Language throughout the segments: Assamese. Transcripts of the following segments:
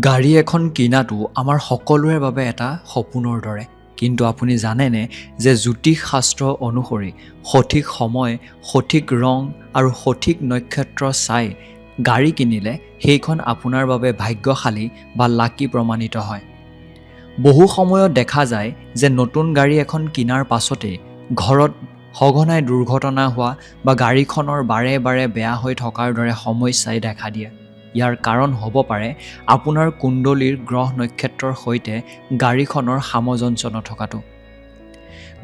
গাড়ী এখন কিনাটো আমাৰ সকলোৰে বাবে এটা সপোনৰ দৰে। কিন্তু আপুনি জানেনে যে জ্যোতিষ শাস্ত্ৰ অনুসৰি সঠিক সময়, সঠিক ৰং আৰু সঠিক নক্ষত্ৰ চাই গাড়ী কিনিলে সেইখন আপোনাৰ বাবে ভাগ্যশালী বা লাকি প্ৰমাণিত হয়। বহু সময়ত দেখা যায় যে নতুন গাড়ী এখন কিনাৰ পাছতেই ঘৰত সঘনাই দুৰ্ঘটনা হোৱা বা গাড়ীখনৰ বাৰে বাৰে বেয়া হৈ থকাৰ দৰে সমস্যাই দেখা দিয়ে। ইয়াৰ কাৰণ হ'ব পাৰে আপোনাৰ কুণ্ডলীৰ গ্ৰহ নক্ষত্ৰৰ সৈতে গাড়ীখনৰ সামঞ্জস্য নথকাটো।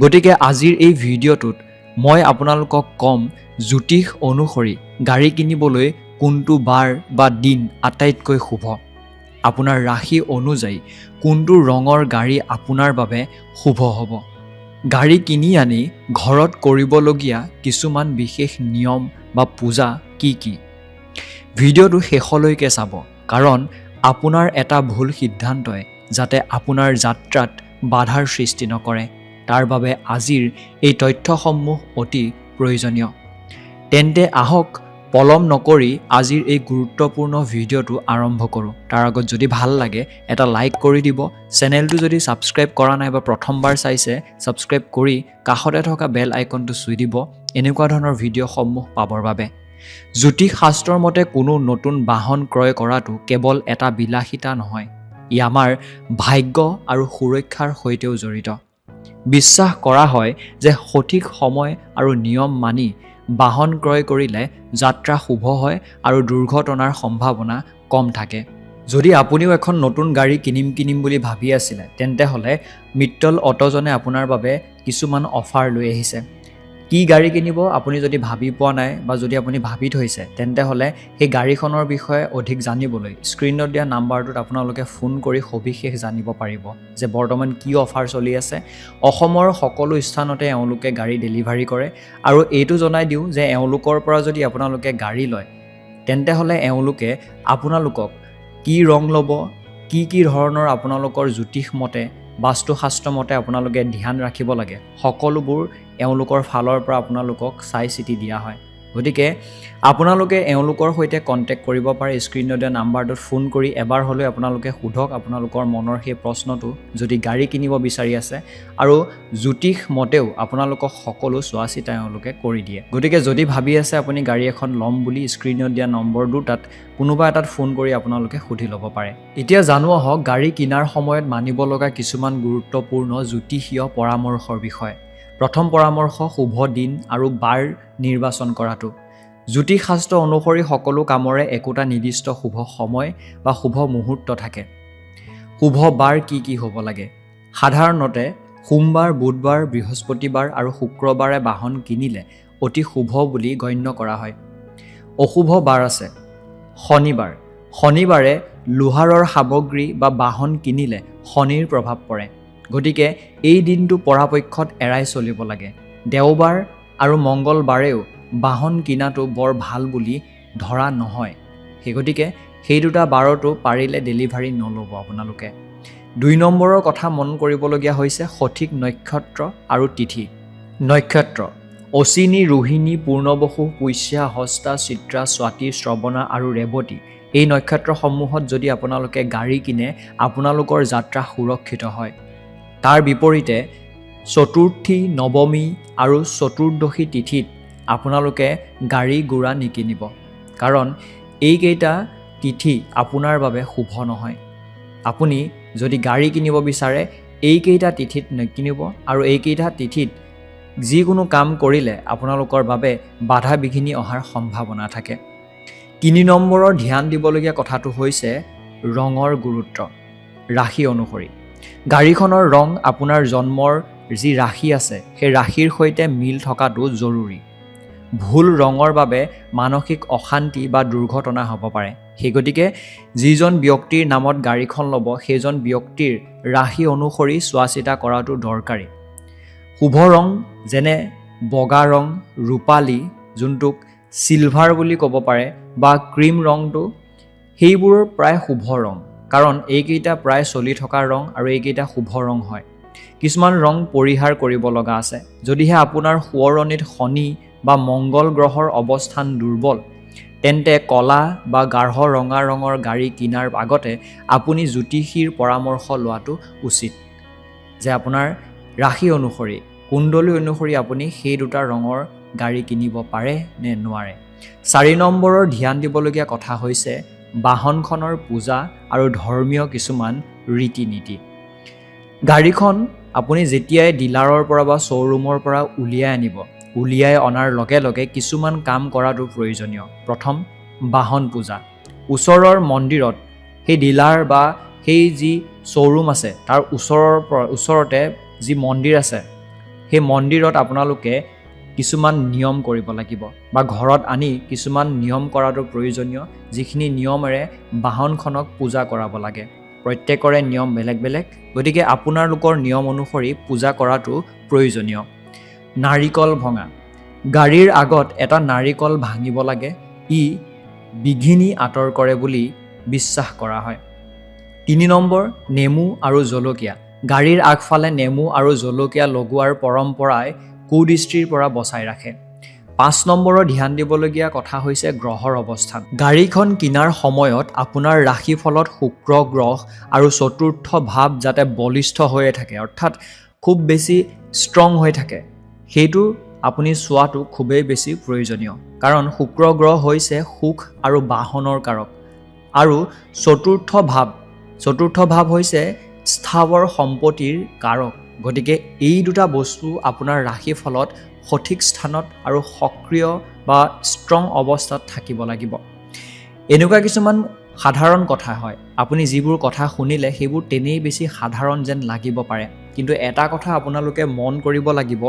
গতিকে আজিৰ এই ভিডিঅ'টোত মই আপোনালোকক ক'ম জ্যোতিষ অনুসৰি গাড়ী কিনিবলৈ কোনটো বাৰ বা দিন আটাইতকৈ শুভ। আপোনাৰ ৰাশি অনুযায়ী কোনটো ৰঙৰ গাড়ী আপোনাৰ বাবে শুভ হ'ব। গাড়ী কিনি আনি ঘৰত কৰিবলগীয়া কিছুমান বিশেষ নিয়ম বা পূজা কি কি। ভিডিঅ'টো শেষলৈকে চাব, কাৰণ আপোনাৰ এটা ভুল সিদ্ধান্তই যাতে আপোনাৰ যাত্ৰাত বাধাৰ সৃষ্টি নকৰে, তাৰ বাবে আজিৰ এই তথ্যসমূহ অতি প্ৰয়োজনীয়। তেন্তে আহক পলম নকৰি আজিৰ এই গুৰুত্বপূৰ্ণ ভিডিঅ'টো আৰম্ভ কৰোঁ। তাৰ আগত যদি ভাল লাগে এটা লাইক কৰি দিব, চেনেলটো যদি ছাবস্ক্ৰাইব কৰা নাই বা প্ৰথমবাৰ চাইছে ছাবস্ক্ৰাইব কৰি কাষতে থকা বেল আইকনটো চুই দিব এনেকুৱা ধৰণৰ ভিডিঅ'সমূহ পাবৰ বাবে। জ্যোতিষ শাস্ত্ৰৰ মতে কোনো নতুন বাহন ক্ৰয় কৰাটো কেৱল এটা বিলাসিতা নহয়, ই আমাৰ ভাগ্য আৰু সুৰক্ষাৰ সৈতেও জড়িত। বিশ্বাস কৰা হয় যে সঠিক সময় আৰু নিয়ম মানি বাহন ক্ৰয় কৰিলে যাত্ৰা শুভ হয় আৰু দুৰ্ঘটনাৰ সম্ভাৱনা কম থাকে। যদি আপুনিও এখন নতুন গাড়ী কিনিম বুলি ভাবি আছিলে, তেন্তে হ'লে মিত্তল অটোজনে আপোনাৰ বাবে কিছুমান অফাৰ লৈ আহিছে। কি গাড়ী কিনিব আপুনি যদি ভাবি পোৱা নাই বা যদি আপুনি ভাবি থৈছে, তেন্তে হ'লে সেই গাড়ীখনৰ বিষয়ে অধিক জানিবলৈ স্ক্ৰীনত দিয়া নাম্বাৰটোত আপোনালোকে ফোন কৰি সবিশেষ জানিব পাৰিব যে বৰ্তমান কি অফাৰ চলি আছে। অসমৰ সকলো স্থানতে এওঁলোকে গাড়ী ডেলিভাৰী কৰে আৰু এইটো জনাই দিওঁ যে এওঁলোকৰ পৰা যদি আপোনালোকে গাড়ী লয়, তেন্তে হ'লে এওঁলোকে আপোনালোকক কি ৰং ল'ব, কি ধৰণৰ আপোনালোকৰ জ্যোতিষ মতে বাস্তুশাস্ত্ৰ মতে আপোনালোকে ধ্যান ৰাখিব লাগে, সকলোবোৰ এওঁলোকৰ ফালৰ পৰা আপোনালোকক চাই চিতি দিয়া হয়। গতিকে আপোনালোকে এওঁলোকৰ সৈতে কণ্টেক্ট কৰিব পাৰে। স্ক্ৰীনত দিয়া নাম্বাৰটোত ফোন কৰি এবাৰ হ'লেও আপোনালোকে সোধক আপোনালোকৰ মনৰ সেই প্ৰশ্নটো, যদি গাড়ী কিনিব বিচাৰি আছে, আৰু জ্যোতিষ মতেও আপোনালোকক সকলো চোৱা চিতা এওঁলোকে কৰি দিয়ে। গতিকে যদি ভাবি আছে আপুনি গাড়ী এখন ল'ম বুলি, স্ক্ৰীনত দিয়া নম্বৰ দুটাত কোনোবা এটাত ফোন কৰি আপোনালোকে সুধি ল'ব পাৰে। এতিয়া জানো আহক গাড়ী কিনাৰ সময়ত মানিব লগা কিছুমান গুৰুত্বপূৰ্ণ জ্যোতিষীয় পৰামৰ্শৰ বিষয়ে। প্ৰথম পৰামৰ্শ, শুভ দিন আৰু বাৰ নিৰ্বাচন কৰাটো। জ্যোতিষ শাস্ত্ৰ অনুসৰি সকলো কামৰে একোটা নিৰ্দিষ্ট শুভ সময় বা শুভ মুহূৰ্ত থাকে। শুভ বাৰ কি হ'ব লাগে? সাধাৰণতে সোমবাৰ, বুধবাৰ, বৃহস্পতিবাৰ আৰু শুক্ৰবাৰে বাহন কিনিলে অতি শুভ বুলি গণ্য কৰা হয়। অশুভ বাৰ আছে শনিবাৰ। শনিবাৰে লোহাৰৰ সামগ্ৰী বা বাহন কিনিলে শনিৰ প্ৰভাৱ পৰে, গতিকে এই দিনটো পৰাপক্ষত এৰাই চলিব লাগে। দেওবাৰ আৰু মংগলবাৰেও বাহন কিনাটো বৰ ভাল বুলি ধৰা নহয়, সেই গতিকে সেই দুটা বাৰতো পাৰিলে ডেলিভাৰী নল'ব আপোনালোকে। 2 নম্বৰৰ কথা মন কৰিবলগীয়া হৈছে সঠিক নক্ষত্ৰ আৰু তিথি। নক্ষত্ৰ: অশ্বিনী, ৰোহিণী, পূৰ্ণবসু, পুষ্যা, হস্তা, চিত্ৰা, স্বাতী, শ্ৰৱণা আৰু ৰেৱতী। এই নক্ষত্ৰসমূহত যদি আপোনালোকে গাড়ী কিনে আপোনালোকৰ যাত্ৰা সুৰক্ষিত হয়। তাৰ বিপৰীতে চতুৰ্থী, নৱমী আৰু চতুৰ্দশী তিথিত আপোনালোকে গাড়ী গুৰা নিকিনিব, কাৰণ এইকেইটা তিথি আপোনাৰ বাবে শুভ নহয়। আপুনি যদি গাড়ী কিনিব বিচাৰে এইকেইটা তিথিত নিকিনিব, আৰু এইকেইটা তিথিত যিকোনো কাম কৰিলে আপোনালোকৰ বাবে বাধা বিঘিনি অহাৰ সম্ভাৱনা থাকে। 3 নম্বৰৰ ধ্যান দিবলগীয়া কথাটো হৈছে ৰঙৰ গুৰুত্ব। ৰাশি অনুসৰি গাড়ীখনৰ ৰং আপোনাৰ জন্মৰ যি ৰাশি আছে সেই ৰাশিৰ সৈতে মিল থকাটো জৰুৰী। ভুল ৰঙৰ বাবে মানসিক অশান্তি বা দুৰ্ঘটনা হ'ব পাৰে। সেই গতিকে যিজন ব্যক্তিৰ নামত গাড়ীখন ল'ব সেইজন ব্যক্তিৰ ৰাশি অনুসৰি চোৱা চিতা কৰাটো দৰকাৰী। শুভ ৰং যেনে বগা ৰং, ৰূপালী, যোনটোক চিলভাৰ বুলি ক'ব পাৰে, বা ক্ৰীম ৰংটো, সেইবোৰ প্ৰায় শুভ ৰং, কাৰণ এইকেইটা প্ৰায় চলি থকা ৰং আৰু এইকেইটা শুভ ৰং হয়। কিছুমান ৰং পৰিহাৰ কৰিব লগা আছে। যদিহে আপোনাৰ সোঁৱৰণিত শনি বা মংগল গ্ৰহৰ অৱস্থান দুৰ্বল, তেন্তে কলা বা গাঢ় ৰঙা ৰঙৰ গাড়ী কিনাৰ আগতে আপুনি জ্যোতিষীৰ পৰামৰ্শ লোৱাটো উচিত যে আপোনাৰ ৰাশি অনুসৰি কুণ্ডলী অনুসৰি আপুনি সেই দুটা ৰঙৰ গাড়ী কিনিব পাৰে নে নোৱাৰে। 4 নম্বৰৰ ধ্যান দিবলগীয়া কথা হৈছে বাহনখনৰ পূজা আৰু ধৰ্মীয় কিছুমান ৰীতি নীতি। গাড়ীখন আপুনি যেতিয়াই ডিলাৰৰ পৰা বা শ্ব'ৰুমৰ পৰা উলিয়াই অনাৰ লগে লগে কিছুমান কাম কৰাটো প্ৰয়োজনীয়। প্ৰথম, বাহন পূজা। ওচৰৰ মন্দিৰত সেই ডিলাৰ বা সেই যি শ্ব'ৰুম আছে তাৰ ওচৰতে যি মন্দিৰ আছে সেই মন্দিৰত আপোনালোকে কিছুমান নিয়ম কৰিব লাগিব বা ঘৰত আনি কিছুমান নিয়ম কৰাটো প্ৰয়োজনীয়, যিখিনি নিয়মেৰে বাহনখনক পূজা কৰাব লাগে। প্ৰত্যেকৰে নিয়ম বেলেগ বেলেগ, গতিকে আপোনালোকৰ নিয়ম অনুসৰি পূজা কৰাটো প্ৰয়োজনীয়। নাৰিকল ভঙা। গাড়ীৰ আগত এটা নাৰিকল ভাঙিব লাগে, ই বিঘিনি আঁতৰ কৰে বুলি বিশ্বাস কৰা হয়। 3 নম্বৰ, নেমু আৰু জলকীয়া। গাড়ীৰ আগফালে নেমু আৰু জলকীয়া লগোৱাৰ পৰম্পৰাই কুদৃষ্টিৰ পৰা বচাই ৰাখে। 5 নম্বৰৰ ধ্যান দিবলগীয়া কথা হৈছে গ্ৰহৰ অৱস্থান। গাড়ীখন কিনাৰ সময়ত আপোনাৰ ৰাশিফলত শুক্ৰ গ্ৰহ আৰু চতুৰ্থ ভাৱ যাতে বলিষ্ঠ হৈয়ে থাকে, অৰ্থাৎ খুব বেছি ষ্ট্ৰং হৈ থাকে, সেইটো আপুনি চোৱাটো খুবেই বেছি প্ৰয়োজনীয়। কাৰণ শুক্ৰ গ্ৰহ হৈছে সুখ আৰু বাহনৰ কাৰক আৰু চতুৰ্থ ভাৱ হৈছে স্থাৱৰ সম্পত্তিৰ কাৰক। গতিকে এই দুটা বস্তু আপোনাৰ ৰাশিফলত সঠিক স্থানত আৰু সক্ৰিয় বা ষ্ট্ৰং অৱস্থাত থাকিব লাগিব। এনেকুৱা কিছুমান সাধাৰণ কথা হয়, আপুনি যিবোৰ কথা শুনিলে সেইবোৰ তেনেই বেছি সাধাৰণ যেন লাগিব পাৰে, কিন্তু এটা কথা আপোনালোকে মন কৰিব লাগিব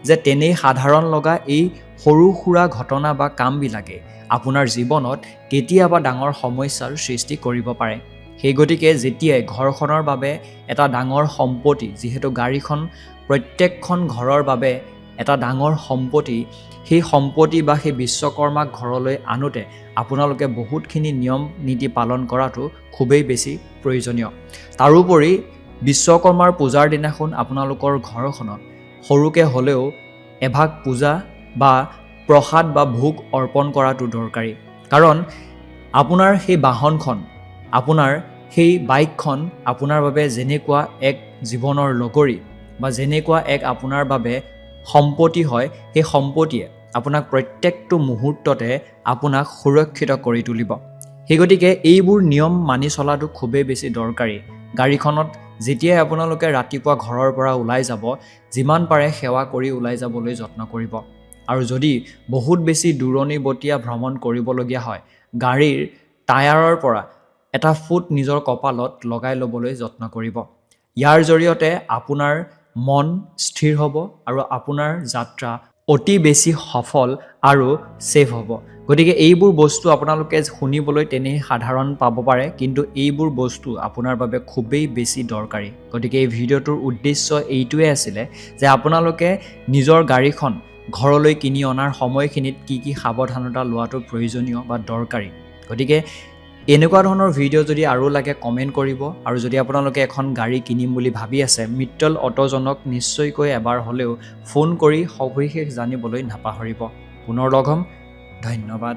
যে তেনেই সাধাৰণ লগা এই সৰু সুৰা ঘটনা বা কামবিলাকে আপোনাৰ জীৱনত কেতিয়াবা ডাঙৰ সমস্যাৰ সৃষ্টি কৰিব পাৰে। সেই গতিকে যেতিয়াই ঘৰখনৰ বাবে এটা ডাঙৰ সম্পত্তি, যিহেতু গাড়ীখন প্ৰত্যেকখন ঘৰৰ বাবে এটা ডাঙৰ সম্পত্তি, সেই সম্পত্তি বা সেই বিশ্বকৰ্মাক ঘৰলৈ আনোতে আপোনালোকে বহুতখিনি নিয়ম নীতি পালন কৰাটো খুবেই বেছি প্ৰয়োজনীয়। তাৰোপৰি বিশ্বকৰ্মাৰ পূজাৰ দিনাখন আপোনালোকৰ ঘৰখনত সৰুকৈ হ'লেও এভাগ পূজা বা প্ৰসাদ বা ভোগ অৰ্পণ কৰাটো দৰকাৰী। কাৰণ আপোনাৰ সেই বাহনখন, আপোনাৰ সেই বাইকখন আপোনাৰ বাবে যেনেকুৱা এক জীৱনৰ লগৰী বা যেনেকুৱা এক আপোনাৰ বাবে সম্পত্তি হয়, সেই সম্পত্তিয়ে আপোনাক প্ৰত্যেকটো মুহূৰ্ততে আপোনাক সুৰক্ষিত কৰি তুলিব। সেই গতিকে এইবোৰ নিয়ম মানি চলাটো খুবেই বেছি দৰকাৰী। গাড়ীখনত যেতিয়াই আপোনালোকে ৰাতিপুৱা ঘৰৰ পৰা ওলাই যাব, যিমান পাৰে সেৱা কৰি ওলাই যাবলৈ যত্ন কৰিব। আৰু যদি বহুত বেছি দূৰণিবতীয়া ভ্ৰমণ কৰিবলগীয়া হয়, গাড়ীৰ টায়াৰৰ পৰা এটা ফুট নিজৰ কপালত লগাই ল'বলৈ যত্ন কৰিব। ইয়াৰ জৰিয়তে আপোনাৰ মন স্থিৰ হ'ব আৰু আপোনাৰ যাত্ৰা অতি বেছি সফল আৰু ছেফ হ'ব। গতিকে এইবোৰ বস্তু আপোনালোকে শুনিবলৈ তেনেই সাধাৰণ পাব পাৰে, কিন্তু এইবোৰ বস্তু আপোনাৰ বাবে খুবেই বেছি দৰকাৰী। গতিকে এই ভিডিঅ'টোৰ উদ্দেশ্য এইটোৱে আছিলে যে আপোনালোকে নিজৰ গাড়ীখন ঘৰলৈ কিনি অনাৰ সময়খিনিত কি কি সাৱধানতা লোৱাটো প্ৰয়োজনীয় বা দৰকাৰী। গতিকে এনেকুৱা ধৰণৰ ভিডিঅ' যদি আৰু লাগে কমেণ্ট কৰিব, আৰু যদি আপোনালোকে এখন গাড়ী কিনিম বুলি ভাবি আছে, মিত্তল অটোজনক নিশ্চয়কৈ এবাৰ হ'লেও ফোন কৰি সবিশেষ জানিবলৈ নাপাহৰিব। পুনৰ লগ হ'ম, ধন্যবাদ।